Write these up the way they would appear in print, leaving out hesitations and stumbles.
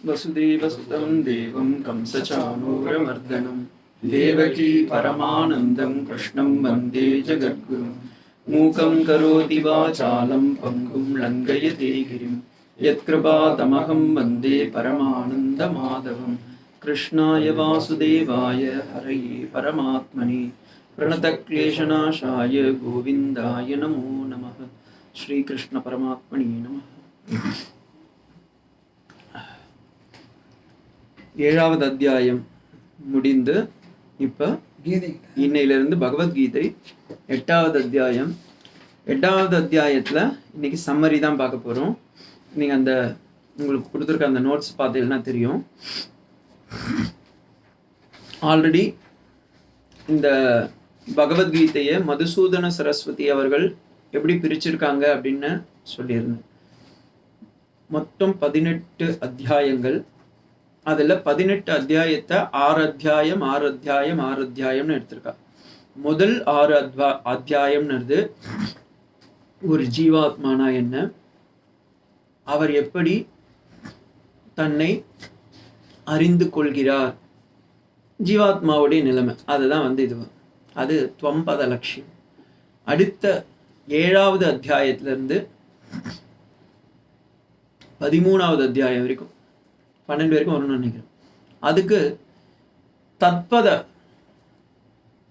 वसुदेवसुतं देवं कंसचाणूरमर्दनं देवकी परमानन्दं कृष्णं वन्दे जगद्गुरुं मूकं करोति वाचालं पङ्गुं लङ्घयते गिरिं यत्कृपातमहं वन्दे परमानन्दमाधवं कृष्णाय वासुदेवाय हरये परमात्मने प्रणतक्लेशनाशाय गोविन्दाय नमो नमः. श्रीकृष्ण परमात्मने नमः. ஏழாவது அத்தியாயம் முடிந்து இப்போ இன்னையிலிருந்து பகவத்கீதை எட்டாவது அத்தியாயம். எட்டாவது அத்தியாயத்தில் இன்னைக்கு சம்மரி தான் பார்க்க போகிறோம். நீங்கள் அந்த உங்களுக்கு கொடுத்துருக்க அந்த நோட்ஸ் பார்த்தீங்கன்னா தெரியும். ஆல்ரெடி இந்த பகவத்கீதையை மதுசூதன சரஸ்வதி அவர்கள் எப்படி பிரிச்சிருக்காங்க அப்படின்னு சொல்லியிருந்தேன். மொத்தம் 18 அத்தியாயங்கள். அதில் 18 அத்தியாயத்தை 6 அத்தியாயம்னு எடுத்திருக்கா. முதல் 6 அத்தியாயம்னு ஒரு ஜீவாத்மானா என்ன, அவர் எப்படி தன்னை அறிந்து கொள்கிறார், ஜீவாத்மாவுடைய நிலைமை, அதுதான் இது அது துவம்பத லட்சியம். அடுத்த 7வது அத்தியாயத்திலிருந்து 13வது அத்தியாயம் வரைக்கும் 12 வரைக்கும் வரணும்னு நினைக்கிறேன். அதுக்கு தத்பத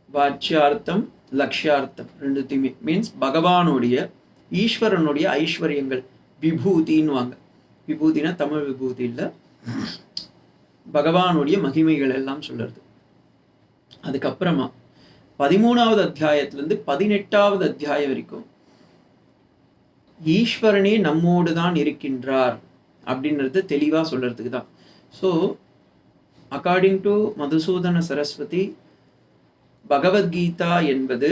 வாட்சியார்த்தம் லட்சியார்த்தம் ரெண்டுத்தையுமே மீன்ஸ் பகவானுடைய ஈஸ்வரனுடைய ஐஸ்வர்யங்கள் விபூதின்னு வாங்க. விபூதினா தமிழ் விபூதி இல்லை, பகவானுடைய மகிமைகள் எல்லாம் சொல்றது. அதுக்கப்புறமா 13வது அத்தியாயத்திலிருந்து 18வது அத்தியாயம் வரைக்கும் ஈஸ்வரனே நம்மோடு தான் இருக்கின்றார் அப்படின்றது தெளிவாக சொல்றதுக்கு தான். So according to Madhusudana Saraswati, Bhagavad Gita என்பது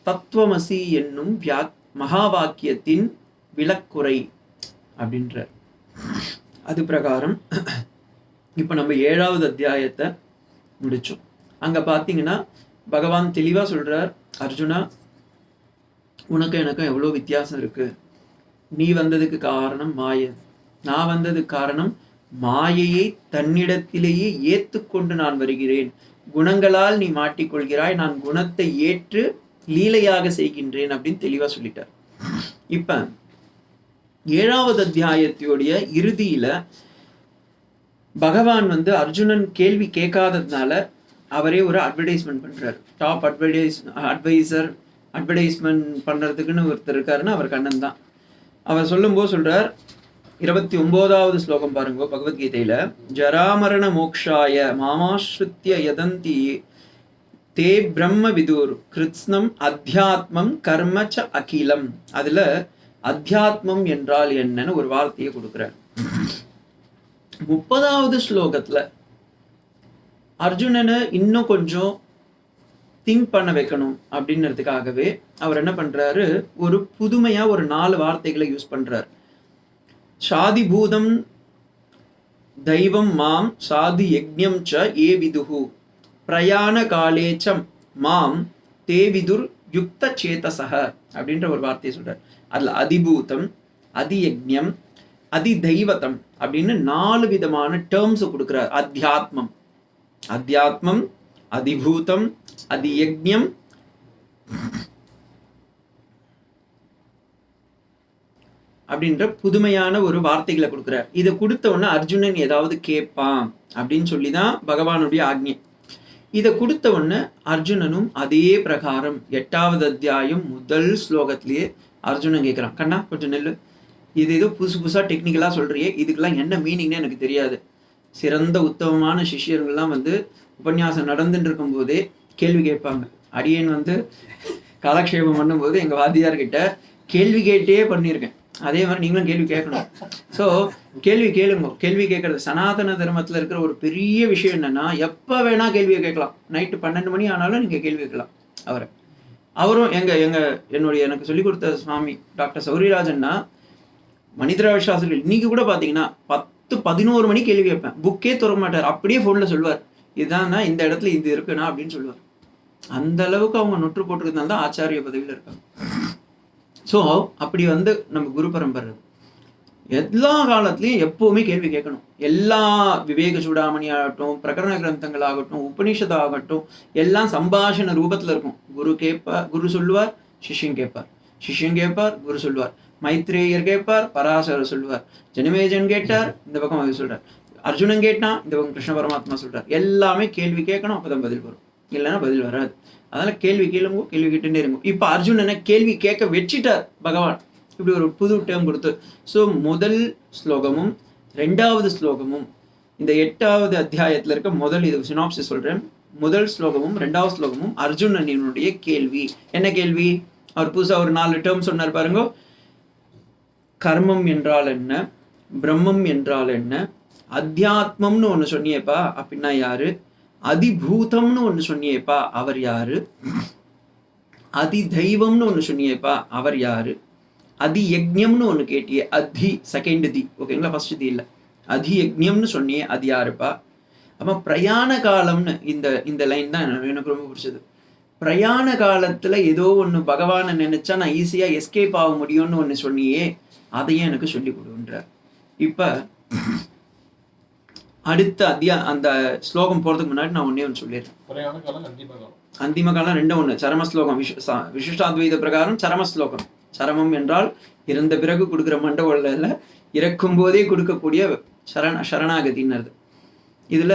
தத்துவமசி என்னும் மகா வாக்கியத்தின் விளக்குறை அப்படின்றார். அது பிரகாரம் இப்போ நம்ம 7வது அத்தியாயத்தை முடிச்சோம். அங்கே பார்த்தீங்கன்னா பகவான் தெளிவாக சொல்றார், அர்ஜுனா உனக்கும் எனக்கும் எவ்வளோ வித்தியாசம் இருக்கு. நீ வந்ததுக்கு காரணம் மாயை, நான் வந்ததுக்கு காரணம் மாயையை தன்னிடத்திலேயே ஏற்றுக்கொண்டு நான் வருகிறேன். குணங்களால் நீ மாட்டிக்கொள்கிறாய், நான் குணத்தை ஏற்று லீலையாக செய்கின்றேன் அப்படின்னு தெளிவா சொல்லிட்டார். இப்ப 7வது அத்தியாயத்தோடைய இறுதியில பகவான் அர்ஜுனன் கேள்வி கேட்காததுனால அவரே ஒரு அட்வர்டைஸ்மெண்ட் பண்றாரு. டாப் அட்வர்டைஸ்மெண்ட் பண்றதுக்குன்னு ஒருத்தர் இருக்காருன்னா அவர் கண்ணன் தான். அவர் சொல்லும்போது சொல்றார், 29வது ஸ்லோகம் பாருங்க பகவத்கீதையில, ஜராமரண மோக்ஷாய மாமாஸ்ருத்ய யதந்தி தே பிரம்ம விதுர் கிருத்ஸ்னம் அத்தியாத்மம் கர்ம ச அகிலம். அதுல அத்தியாத்மம் என்றால் என்னன்னு ஒரு வார்த்தையை கொடுக்கிறார். 30வது ஸ்லோகத்துல அர்ஜுனனை இன்னும் கொஞ்சம் திங்க் பண்ண வைக்கணும் அப்படின்றதுக்காகவே அவர் என்ன பண்றாரு, ஒரு புதுமையா ஒரு 4 வார்த்தைகளை யூஸ் பண்றார். சாதி பூதம் தெய்வம் மாம் சாதி யஜ்ஞம் ச ஏ விதுஹு பிரயாண காலேச்சம் மாம் தே விதுர் யுக்த சேதசக அப்படின்ற ஒரு வார்த்தையை சொல்றார். அதுல அதிபூதம், அதியஜ்ஞம், அதி தெய்வத்தம் அப்படின்னு 4 விதமான டேர்ம்ஸ் கொடுக்கிறார். அத்தியாத்மம், அதிபூதம், அதியஜ்ஞம், அப்படின்ற புதுமையான ஒரு வார்த்தைகளை கொடுக்கிறார். இதை கொடுத்த உடனே அர்ஜுனன் ஏதாவது கேட்பான் அப்படின்னு சொல்லிதான் பகவானுடைய ஆக்ஞை. இதை கொடுத்த உடனே அர்ஜுனனும் அதே பிரகாரம் 8வது அத்தியாயம் முதல் ஸ்லோகத்திலேயே அர்ஜுனன் கேட்கிறான், கண்ணா கொஞ்சம் நெல்லு, இது ஏதோ புதுசா டெக்னிக்கலா சொல்றியே, இதுக்கெல்லாம் என்ன மீனிங்னு எனக்கு தெரியாது. சிறந்த உத்தமமான சிஷ்யர்கள்லாம் உபன்யாசம் நடந்துட்டு இருக்கும் போதே கேள்வி கேட்பாங்க. அடியேன் காலக்ஷேபம் பண்ணும்போது எங்க வாத்தியார்கிட்ட கேள்வி கேட்டே பண்ணியிருக்கேன். அதே மாதிரி நீங்களும் கேள்வி கேட்கணும். ஸோ கேள்வி கேளுங்க. கேள்வி கேட்கறது சனாதன தர்மத்தில் இருக்கிற ஒரு பெரிய விஷயம் என்னன்னா, எப்போ வேணா கேள்வியை கேட்கலாம். நைட்டு 12 மணி ஆனாலும் நீங்கள் கேள்வி கேட்கலாம். அவரும் எனக்கு சொல்லிக் கொடுத்த சுவாமி டாக்டர் சௌரிராஜன்னா மனிதராஜ சாஸ்திரிகள் இன்னைக்கு கூட பார்த்தீங்கன்னா 10-11 மணி கேள்வி கேட்பேன். புக்கே திறக்க மாட்டார், அப்படியே ஃபோனில் சொல்லுவார், இதுதான் இந்த இடத்துல இது இருக்குண்ணா அப்படின்னு சொல்லுவார். அந்த அளவுக்கு அவங்க நொற்று போட்டிருக்கிறதுனால தான் ஆச்சாரிய பதவியில் இருக்காங்க. ஸோ அப்படி நம்ம குரு பரம்பரை எல்லா காலத்திலையும் எப்பவுமே கேள்வி கேட்கணும். எல்லா விவேக சூடாமணி ஆகட்டும், பிரகரண கிரந்தங்கள் ஆகட்டும், உபனிஷத் ஆகட்டும், எல்லாம் சம்பாஷண ரூபத்துல இருக்கும். குரு சொல்லுவார், சிஷ்யன் கேட்பார், சிஷ்யன் கேட்பார், குரு சொல்லுவார், மைத்ரேயர் கேட்பார், பராசரர் சொல்லுவார், ஜனமேஜன் கேட்டார், இந்த பக்கம் அவர் சொல்றார், அர்ஜுனன் கேட்டான், இந்த பக்கம் கிருஷ்ண பரமாத்மா சொல்றார். எல்லாமே கேள்வி கேட்கணும், அப்பதான் பதில் வரும், இல்லைன்னா பதில் வராது. அதனால கேள்வி கேளுங்க, கேள்வி கேட்டுட்டே இருங்க. இப்ப அர்ஜுனனை கேள்வி கேட்க வச்சிட்டார் பகவான், இப்படி ஒரு புது டேர்ம் கொடுத்து. ஸோ முதல் ஸ்லோகமும் 2வது ஸ்லோகமும் இந்த 8வது அத்தியாயத்துல இருக்க முதல் இது சினாப்சிஸ் சொல்றேன். முதல் ஸ்லோகமும் 2வது ஸ்லோகமும் அர்ஜுனனுடைய கேள்வி. என்ன கேள்வி? அவர் புதுசா ஒரு 4 டேர்ம் சொன்னார் பாருங்க. கர்மம் என்றால் என்ன, பிரம்மம் என்றால் என்ன, அத்தியாத்மம்னு ஒண்ணு சொன்னியப்பா, அப்படின்னா யாரு, அதிபூதம்னு ஒண்ணு சொன்னியப்பா, அவர் யாரு, அதி தெய்வம்னு ஒண்ணு சொன்னியப்பா, அவர் யாரு, அதி யஜ்ஞம்னு ஒண்ணு கேட்டியே, அதி செகண்ட் தி, ஓகேங்களா, ஃபர்ஸ்ட் தி இல்ல, அதி யஜ்ஞம்னு சொன்னியே, அது யாருப்பா. அப்ப பிரயாண காலம்னு இந்த லைன் தான் எனக்கு ரொம்ப பிடிச்சது. பிரயாண காலத்துல ஏதோ ஒண்ணு பகவானை நினைச்சா நான் ஈஸியா எஸ்கேப் ஆக முடியும்னு ஒண்ணு சொன்னியே, அதையும் எனக்கு சொல்லி கொடுன்றார். இப்ப அடுத்த அந்த ஸ்லோகம் போறதுக்கு முன்னாடி நான் ஒன்னே ஒன்று சொல்லிடுறேன். அந்திம காலம் 2 ஒண்ணு. சரம ஸ்லோகம் விசிஷ்டாத்வைத பிரகாரம் சரம ஸ்லோகம். சரமம் என்றால் இறந்த பிறகு கொடுக்குற மண்டபம்ல இறக்கும் போதே கொடுக்கக்கூடிய சரணாகதின்னு. இதுல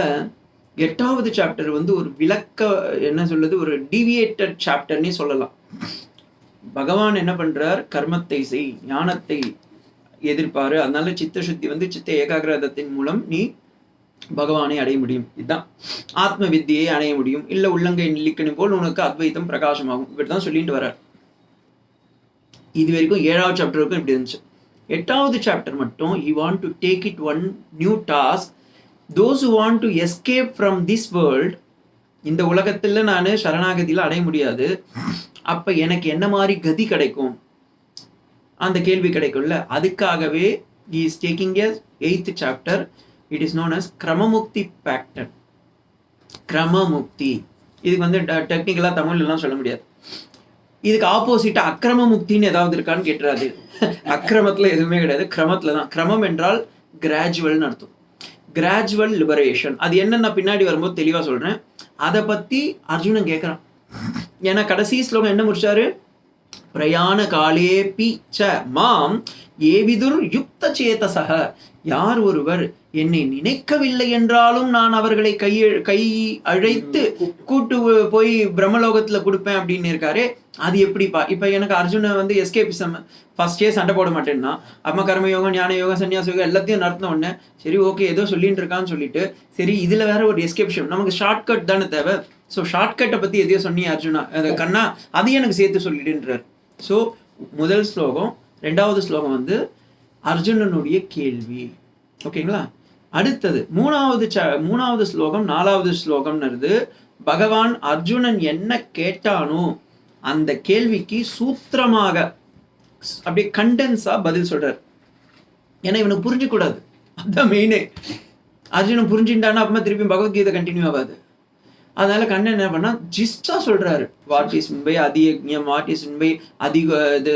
8வது சாப்டர் வந்து ஒரு விளக்க, என்ன சொல்றது, ஒரு டீவியேட்டட் சாப்டர்னே சொல்லலாம். பகவான் என்ன பண்றார், கர்மத்தை செய், ஞானத்தை எதிர்பாரு, அதனால சித்த சுத்தி வந்து சித்த ஏகாகிரதத்தின் மூலம் நீ பகவானை அடைய முடியும், இதுதான் ஆத்ம வித்தியை அடைய முடியும், இல்ல உள்ளங்கை நெல்லிக்கனி போல் உனக்கு அத்வைத்தம் பிரகாசமாகும், இப்படிதான் சொல்லிட்டு வர்றார். இது வரைக்கும் 7வது சாப்டர் வரைக்கும் இப்படி இருந்துச்சு. 8வது சாப்டர் மட்டும் he want to take it one new task. Those who want to escape from this world, இந்த உலகத்துல நான் சரணாகதியில அடைய முடியாது, அப்ப எனக்கு என்ன மாதிரி கதி கிடைக்கும், அந்த கேள்வி கிடைக்கும்ல, அதுக்காகவே he is taking a 8th chapter. It is known as கிரமமுக்தி பேக்டன். கிரமமுக்தி இதுக்கு வந்து டெக்னிக்கலா தமிழ்ல எல்லாம் சொல்ல முடியாது. இதுக்கு ஆப்போசிட்டா அக்கிரம முக்தின்னு ஏதாவது இருக்கான்னு கேட்டுறாது. அக்கிரமத்துல எதுவுமே கிடையாது, கிரமத்துல தான். கிரமம் என்றால் கிராஜுவல்னு அர்த்தம். கிராஜுவல் லிபரேஷன், அது என்னன்னு நான் பின்னாடி வரும்போது தெளிவா சொல்றேன். அதை பத்தி அர்ஜுனன் கேட்கறான். ஏன்னா கடைசி ஸ்லோகம் என்ன முடிச்சாரு, பிரயாண காலேபி ச மாம் ஏவிதுர் யுக்த சேதசக, யார் ஒருவர் என்னை நினைக்கவில்லை என்றாலும் நான் அவர்களை கை அழைத்து கூட்டு போய் பிரம்மலோகத்துல கொடுப்பேன் அப்படின்னு இருக்காரு. அது எப்படிப்பா? இப்ப எனக்கு அர்ஜுன வந்து எஸ்கேபிசம், ஃபர்ஸ்டே சண்டை போட மாட்டேன்னா, அம்மா கர்மயோகம், ஞான யோகம், சன்னியாச யோகம் எல்லாத்தையும் நடத்தின உடனே சரி ஓகே ஏதோ சொல்லிட்டு இருக்கான்னு சொல்லிட்டு, சரி இதுல வேற ஒரு எஸ்கேப்ஷன், நமக்கு ஷார்ட்கட் தானே தேவை. ஸோ ஷார்ட்கட்டை பத்தி எதையோ சொன்னி அர்ஜுனா, கண்ணா அதையும் எனக்கு சேர்த்து சொல்லிடுன்றார். ஸோ முதல் ஸ்லோகம் 2வது ஸ்லோகம் வந்து அர்ஜுனனுடைய கேள்வி, ஓகேங்களா. அடுத்தது 3வது ஸ்லோகம் 4வது ஸ்லோகம்னு பகவான் அர்ஜுனன் என்ன கேட்டானோ அந்த கேள்விக்கு சூத்திரமாக அப்படியே கண்டென்ஸா பதில் சொல்றார். ஏன்னா இவனுக்கு புரிஞ்சக்கூடாது, அதுதான் மெயினே. அர்ஜுனன் புரிஞ்சுட்டானா அப்புறமா திருப்பி பகவத்கீதை கண்டினியூ ஆகாது. அதனால கண்ணன் என்ன பண்ணா ஜிஸ்டா சொல்றாரு, வாட் இஸ் முன்பை அதியஜ்ஞம், வாட் இஸ் முன்பை அதிக இது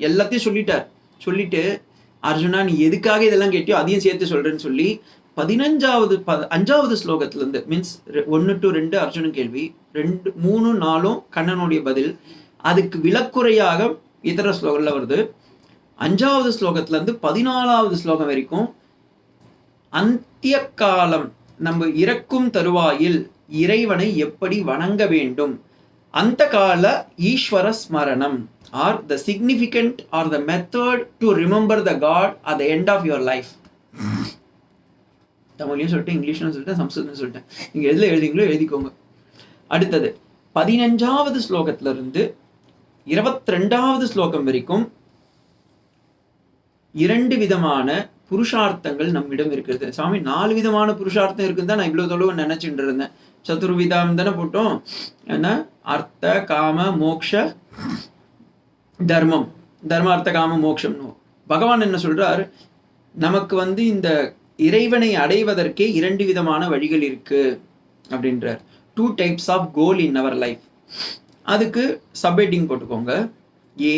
எல்லாத்தையும் சொல்லிட்டார். சொல்லிட்டு அர்ஜுனா நீ எதுக்காக இதெல்லாம் கேட்டியோ அதையும் சேர்த்து சொல்றேன்னு சொல்லி 5வது ஸ்லோகத்துல இருந்து, மீன்ஸ் 1 to 2 அர்ஜுனன் கேள்வி, 2, 3, 4 கண்ணனுடைய பதில், அதுக்கு விலக்குறையாக இதர ஸ்லோகம்ல வருது. 5வது ஸ்லோகத்துல இருந்து 14வது ஸ்லோகம் வரைக்கும் அந்திய காலம், நம்ம இறக்கும் தருவாயில் இறைவனை எப்படி வணங்க வேண்டும், அந்த கால ஈஸ்வர ஸ்மரணம் or the significant or the method to remember the God at the end of your life. தமிழ்லையும் சொல்லிட்டேன், இங்கிலீஷ்லையும் சொல்லிட்டேன், சம்ஸ்கிருதம் சொல்லிட்டேன், நீங்க எதுல எழுதிங்களோ எழுதிக்கோங்க. அடுத்தது 15வது ஸ்லோகத்துல இருந்து 22வது ஸ்லோகம் வரைக்கும் 2 விதமான புருஷார்த்தங்கள் நம்மிடம் இருக்கிறது. சாமி 4 விதமான புருஷார்த்தம் இருக்குன்னு தான் நான் இவ்வளவு தொழுவு நினைச்சுட்டு இருந்தேன். சதுர்விதம் தானே போட்டோம், என்ன அர்த்த காம மோக்ஷ தர்மம், தர்மார்த்த காம மோக்ஷம்னு. பகவான் என்ன சொல்றார், நமக்கு வந்து இந்த இறைவனை அடைவதற்கே 2 விதமான வழிகள் இருக்கு அப்படின்றார். 2 types of goal in our life. அதுக்கு சப்ஹெட்டிங் போட்டுக்கோங்க, ஏ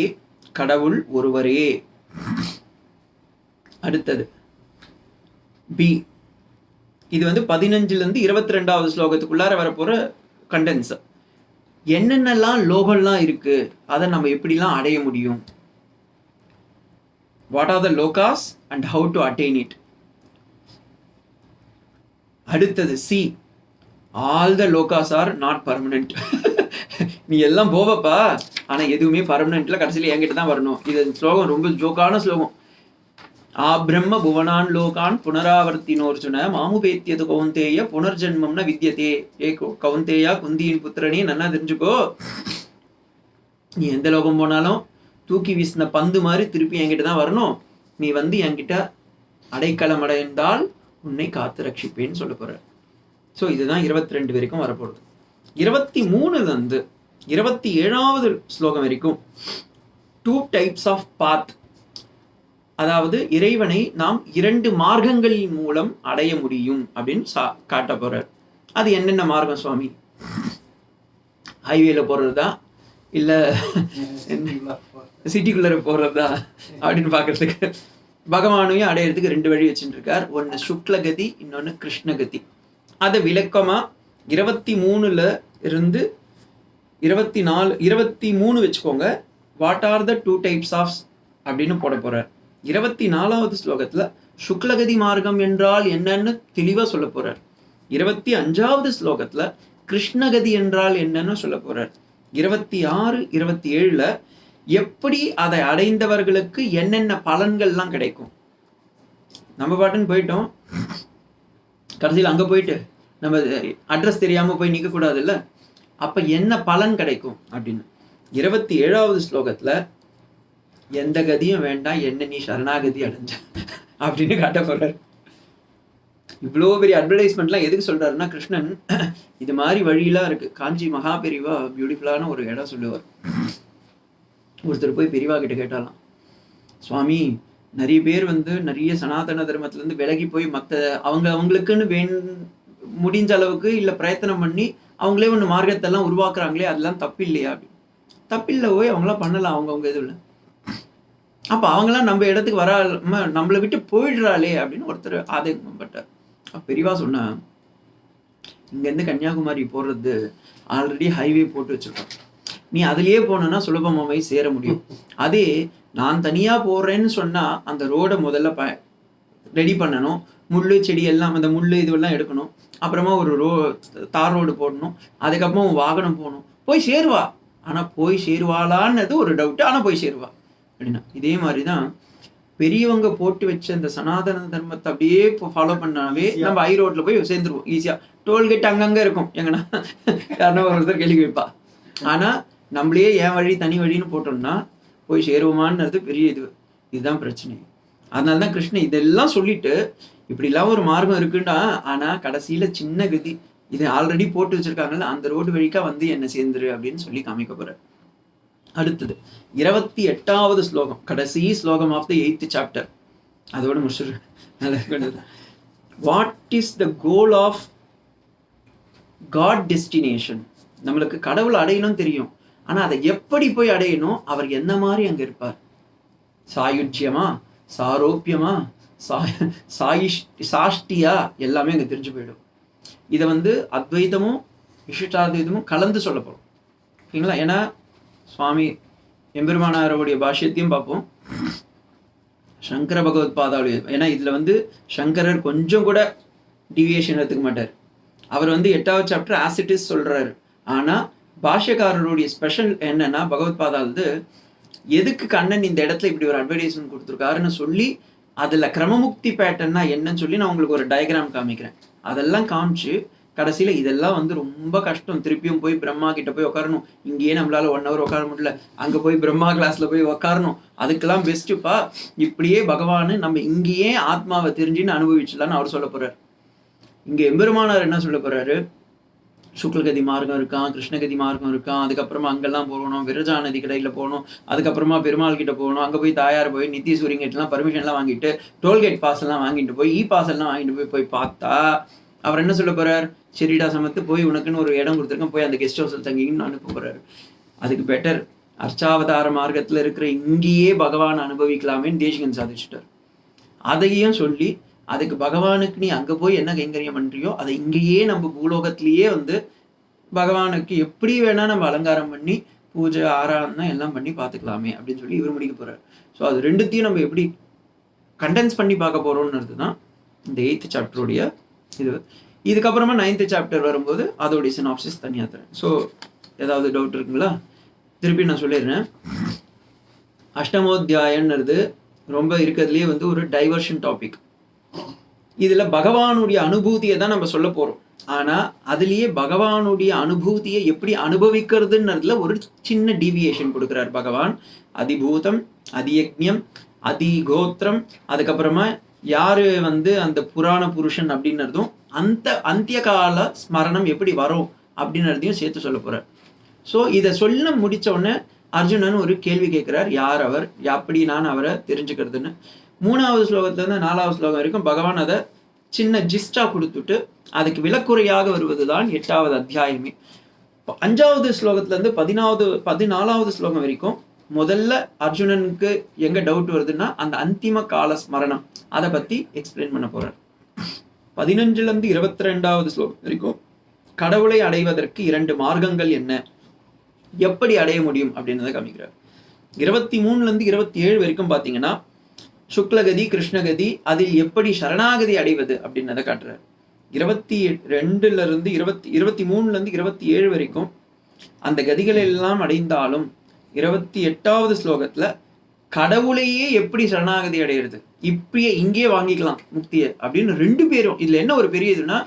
கடவுள் ஒருவரே, அடுத்தது பி. இது வந்து 15லேருந்து 22வது ஸ்லோகத்துக்குள்ளார வரப்போற கண்டென்ஸ். என்னென்னலாம் லோகம்லாம் இருக்கு, அதை நம்ம எப்படிலாம் அடைய முடியும், what are the lokas and how to attain it. அடுத்தது C. All the lokas are not permanent. நீ எல்லாம் போவப்பா, ஆனா எதுவுமே பர்மனன்ட்ல கடைசியில என்கிட்ட தான் வரணும். இது ஸ்லோகம் ரொம்ப ஜோக்கான ஸ்லோகம். ஆ பிரம்ம புவனான் லோகான் புனராவர்த்தினோர்ஜுன மாமுபேத்தியது கௌந்தேய புனர்ஜென்மம்ன வித்யதே. ஏ கௌந்தேயா, குந்தியின் புத்திரனே, நல்லா தெரிஞ்சுக்கோ, நீ எந்த லோகம் போனாலும் தூக்கி வீசின பந்து மாதிரி திருப்பி என்கிட்ட தான் வரணும். நீ வந்து என்கிட்ட அடைக்கலம் அடைந்தால் உன்னை காத்து ரட்சிப்பேன்னு சொல்ல போற. ஸோ இதுதான் 22 வரைக்கும் வரப்போகுது. 23லேருந்து 27வது ஸ்லோகம் வரைக்கும் 2 டைப்ஸ் ஆஃப் பாத், அதாவது இறைவனை நாம் 2 மார்க்கங்களின் மூலம் அடைய முடியும் அப்படின்னு காட்ட போறார். அது என்னென்ன மார்க்கம் சுவாமி? ஹைவேல போறதா இல்ல சிட்டிக்குள்ள போறதா அப்படின்னு பாக்குறதுக்கு பகவானையும் அடையிறதுக்கு 2 வழி வச்சுட்டு இருக்கார். ஒன்னு சுக்லகதி, இன்னொன்னு கிருஷ்ணகதி. அதை விளக்கமா 23ல இருந்து 24, 23 வச்சுக்கோங்க, what are the 2 types of அப்படின்னு போட போறார். 24வது ஸ்லோகத்துல சுக்லகதி மார்க்கம் என்றால் என்னன்னு தெளிவா சொல்ல போறார். 25வது ஸ்லோகத்துல கிருஷ்ணகதி என்றால் என்னன்னு சொல்ல போறார். 26, 27ல எப்படி அதை அடைந்தவர்களுக்கு என்னென்ன பலன்கள்லாம் கிடைக்கும். நம்ம பாட்டுன்னு போயிட்டோம், கடைசியில் அங்க போயிட்டு நம்ம அட்ரஸ் தெரியாம போய் நிற்க கூடாது இல்ல. அப்ப என்ன பலன் கிடைக்கும் அப்படின்னு 27வது ஸ்லோகத்துல எந்த கதியும் வேண்டாம், என்ன நீ சரணாகதி அடைஞ்ச அப்படின்னு காட்ட போறாரு. இவ்வளோ பெரிய அட்வர்டைஸ்மெண்ட்லாம் எதுக்கு சொல்றாருன்னா, கிருஷ்ணன் இது மாதிரி வழியெல்லாம் இருக்கு. காஞ்சி மகா பெரிவா பியூட்டிஃபுல்லான ஒரு இடம் சொல்லுவார். ஒருத்தர் போய் பெரியவா கிட்ட கேட்டாலாம், சுவாமி நிறைய பேர் வந்து நிறைய சனாதன தர்மத்திலேருந்து விலகி போய் மற்ற அவங்களுக்குன்னு முடிஞ்ச அளவுக்கு இல்லை பிரயத்தனம் பண்ணி அவங்களே ஒன்று மார்க்கத்தெல்லாம் உருவாக்குறாங்களே, அதெல்லாம் தப்பு இல்லையா அப்படின்னு. தப்பில்லை, போய் அவங்களாம் பண்ணலாம் அவங்க இது இல்லை. அப்போ அவங்களாம் நம்ம இடத்துக்கு வராம நம்மளை விட்டு போயிடுறாளே அப்படின்னு ஒருத்தர் ஆதங்கப்பட்டார். பெரியவா சொன்னா, இங்கேருந்து கன்னியாகுமரி போடுறது ஆல்ரெடி ஹைவே போட்டு வச்சிருக்கோம், நீ அதுலேயே போனோன்னா சுலபமாகவே சேர முடியும். அதே நான் தனியாக போடுறேன்னு சொன்னால் அந்த ரோடை முதல்ல ரெடி பண்ணணும், முள் செடி எல்லாம் அந்த முள் இதுவெல்லாம் எடுக்கணும், அப்புறமா ஒரு தார் ரோடு போடணும், அதுக்கப்புறமா வாகனம் போகணும், போய் சேருவா. ஆனால் போய் சேருவாளான்னு ஒரு டவுட்டு, ஆனால் போய் சேருவா அப்படின்னா. இதே மாதிரி தான் பெரியவங்க போட்டு வச்ச அந்த சனாதன தர்மத்தை அப்படியே ஃபாலோ பண்ணாவே நம்ம ஹை ரோட்ல போய் சேர்ந்துருவோம் ஈஸியா. டோல்கேட் அங்கங்க இருக்கும், எங்கன்னா யாருன்னா ஒருத்தர் கேள்வி வைப்பா. ஆனா நம்மளே என் வழி தனி வழின்னு போட்டோம்னா போய் சேருவோமான்றது பெரிய இதுதான் பிரச்சனை. அதனாலதான் கிருஷ்ணன் இதெல்லாம் சொல்லிட்டு இப்படிலாம் ஒரு மார்க்கம் இருக்குண்டா, ஆனா கடைசியில சின்ன கதி இதை ஆல்ரெடி போட்டு வச்சிருக்காங்கல்ல, அந்த ரோடு வழிக்கா வந்து என்ன சேர்ந்துரு அப்படின்னு சொல்லி காமிக்க போற. அடுத்தது 28வது ஸ்லோகம், கடைசி ஸ்லோகம் ஆஃப் த 8th சாப்டர். அதோட முடிச்சிடுறேன். What is the goal of god destination? நம்மளுக்கு கடவுளை அடையணும் தெரியும், ஆனா அதை எப்படி போய் அடையணும், அவர் என்ன மாதிரி அங்க இருப்பார், சாயுஜ்யமா, சாரோப்பியமா, சாஷ்டியா, எல்லாமே அங்க தெரிஞ்சு போயிடும். இதை வந்து அத்வைதமும் விசிஷ்டாத்வைதமும் கலந்து சொல்ல போறோம், ஓகேங்களா? ஏன்னா சுவாமி எம்பெருமானாருடைய பாஷ்யத்தையும் பார்ப்போம், சங்கர பகவத் பாதாவுடைய. ஏன்னா இதுல வந்து சங்கரர் கொஞ்சம் கூட டிவியேஷன் எடுத்துக்க மாட்டார். அவர் வந்து 8வது சாப்டர் ஆஸ் இட் இஸ் சொல்றாரு. ஆனா பாஷ்யக்காரருடைய ஸ்பெஷல் என்னன்னா, பகவத் பாதாவுது எதுக்கு கண்ணன் இந்த இடத்துல இப்படி ஒரு அட்வர்டைஸ்மெண்ட் கொடுத்துருக்காருன்னு சொல்லி அதுல கிரமமுக்தி பேட்டர்னா என்னன்னு சொல்லி நான் உங்களுக்கு ஒரு டயக்ராம் காமிக்கிறேன். அதெல்லாம் காமிச்சு கடைசியில இதெல்லாம் வந்து ரொம்ப கஷ்டம், திருப்பியும் போய் பிரம்மா கிட்ட போய் உட்காரணும், இங்கேயே நம்மளால 1 hour உட்கார முடியல, அங்க போய் பிரம்மா கிளாஸ்ல போய் உட்காரணும், அதுக்கெல்லாம் பெஸ்ட்டுப்பா, இப்படியே பகவானு நம்ம இங்கேயே ஆத்மாவை தெரிஞ்சுன்னு அனுபவிச்சலான்னு அவர் சொல்ல போறாரு. இங்க எம்பெருமானார் என்ன சொல்ல போறாரு, சுக்லகதி மார்க்கம் இருக்கான், கிருஷ்ணகதி மார்க்கம் இருக்கான், அதுக்கப்புறமா அங்கெல்லாம் போகணும், விரஜா நதி கடையில போகணும், அதுக்கப்புறமா பெருமாள் கிட்ட போகணும், அங்க போய் தாயார் போய் நித்தி சூரியங்கிட்டலாம் பர்மிஷன்லாம் வாங்கிட்டு டோல்கேட் பாஸ் எல்லாம் வாங்கிட்டு போய் பாஸ் எல்லாம் வாங்கிட்டு போய் பார்த்தா அவர் என்ன சொல்ல போறார், சரிடா சமத்து, போய் உனக்குன்னு ஒரு இடம் கொடுத்துருக்கேன், போய் அந்த கெஸ்ட் ஹவுஸ்ல தங்கின்னு அனுப்ப போறாரு. அதுக்கு பெட்டர் அர்ச்சாவதார மார்க்கத்துல இருக்கிற இங்கேயே பகவான் அனுபவிக்கலாமேன்னு தேசிகன் சாதிச்சுட்டார். அதையும் சொல்லி அதுக்கு பகவானுக்கு நீ அங்க போய் என்ன கைங்கரியம் பண்றியோ அதை இங்கேயே நம்ம பூலோகத்திலேயே வந்து பகவானுக்கு எப்படி வேணா நம்ம அலங்காரம் பண்ணி பூஜை ஆராதனை எல்லாம் பண்ணி பார்த்துக்கலாமே அப்படின்னு சொல்லி இவர் முடிக்க போறாரு. ஸோ அது ரெண்டுத்தையும் நம்ம எப்படி கண்டென்ஸ் பண்ணி பார்க்க போறோம்ன்றது தான் இந்த 8th சாப்டருடைய இது. இதுக்கப்புறமா 9th சாப்டர் வரும்போது அதோடைய சினாப்சிஸ் தனியாக தரேன். ஸோ ஏதாவது டவுட் இருக்குங்களா? திருப்பி நான் சொல்லிடுறேன். அஷ்டமோத்தியாயன்றது ரொம்ப இருக்கிறதுலேயே வந்து ஒரு டைவர்ஷன் டாபிக். இதில் பகவானுடைய அனுபூதியை தான் நம்ம சொல்ல போகிறோம். ஆனால் அதுலேயே பகவானுடைய அனுபூதியை எப்படி அனுபவிக்கிறதுன்றதுல ஒரு சின்ன டீவியேஷன் கொடுக்குறார் பகவான். அதிபூதம், அதியக்ஞம், அதிகோத்திரம், அதுக்கப்புறமா யாரு வந்து அந்த புராண புருஷன் அப்படின்றதும் அந்த அந்திய கால ஸ்மரணம் எப்படி வரும் அப்படின்றதையும் சேர்த்து சொல்ல போறார். ஸோ இதை சொல்ல முடிச்ச உடனே அர்ஜுனன் ஒரு கேள்வி கேட்கிறார், யார் அவர், எப்படி நான் அவரை தெரிஞ்சுக்கிறதுன்னு. 3வது ஸ்லோகத்திலேருந்து 4வது ஸ்லோகம் வரைக்கும் பகவான் அதை சின்ன ஜிஸ்டா கொடுத்துட்டு அதுக்கு விலக்குறையாக வருவது தான் 8வது அத்தியாயமே. 5வது ஸ்லோகத்திலேருந்து 14வது ஸ்லோகம் வரைக்கும் முதல்ல அர்ஜுனனுக்கு எங்க டவுட் வருதுன்னா அந்த அந்திம கால ஸ்மரணம், அதை பத்தி எக்ஸ்பிளைன் பண்ண போறார். 15லேருந்து 22வது ஸ்லோகம் வரைக்கும் கடவுளை அடைவதற்கு 2 மார்க்கங்கள் என்ன, எப்படி அடைய முடியும் அப்படின்றத காமிக்கிறார். 23லேருந்து 27 வரைக்கும் பார்த்தீங்கன்னா சுக்லகதி, கிருஷ்ணகதி, அதில் எப்படி சரணாகதி அடைவது அப்படின்றத காட்டுறார். 23லேருந்து 27 வரைக்கும் அந்த கதிகளை எல்லாம் அடைந்தாலும் 28வது ஸ்லோகத்துல கடவுளையே எப்படி சரணாகதி அடையிறது, இப்படியே இங்கே வாங்கிக்கலாம் முக்தியை அப்படின்னு 2 பேரும். இதுல என்ன ஒரு பெரிய இதுன்னா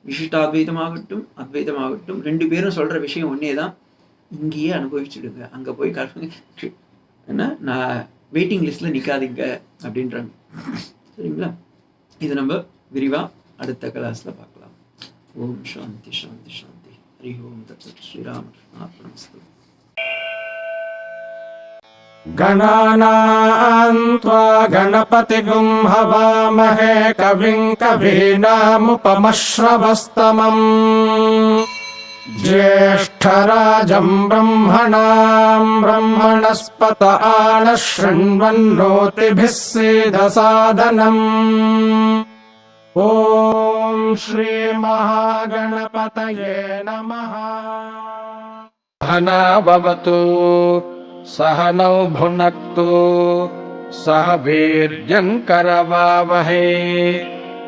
விசிஷ்டாத்வைதமாகட்டும் அத்வைதமாகட்டும் 2 பேரும் சொல்ற விஷயம் ஒன்னே தான், இங்கேயே அனுபவிச்சுடுங்க, அங்க போய் என்ன நான் வெயிட்டிங் லிஸ்ட்ல நிக்காதீங்க அப்படின்றாங்க. சரிங்களா? இது நம்ம விரிவா அடுத்த கிளாஸ்ல பார்க்கலாம். ஓம் சாந்தி சாந்தி சாந்தி. ஹரி ஓம் தத்சத். ஸ்ரீராமகிருஷ்ணார்ப்பணமஸ்து. गणानां त्वा गणपतिगुं हवामहे कविं कवीनामुपमश्रवस्तमम् ज्येष्ठराजं ब्रह्मणां ब्रह्मणस्पत आनः शृण्वन्नोतिभिः सीदसादनम्. ॐ श्रीमहागणपतये नमः. सहनाववतु सहनौ भुनक्तु सह वीर्यङ्करवावहै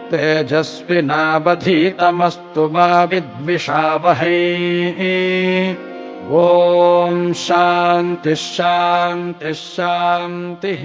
तेजस्विनावधीतमस्तु मा विद्विषावहै. ॐ शान्तिः शान्तिः शान्तिः.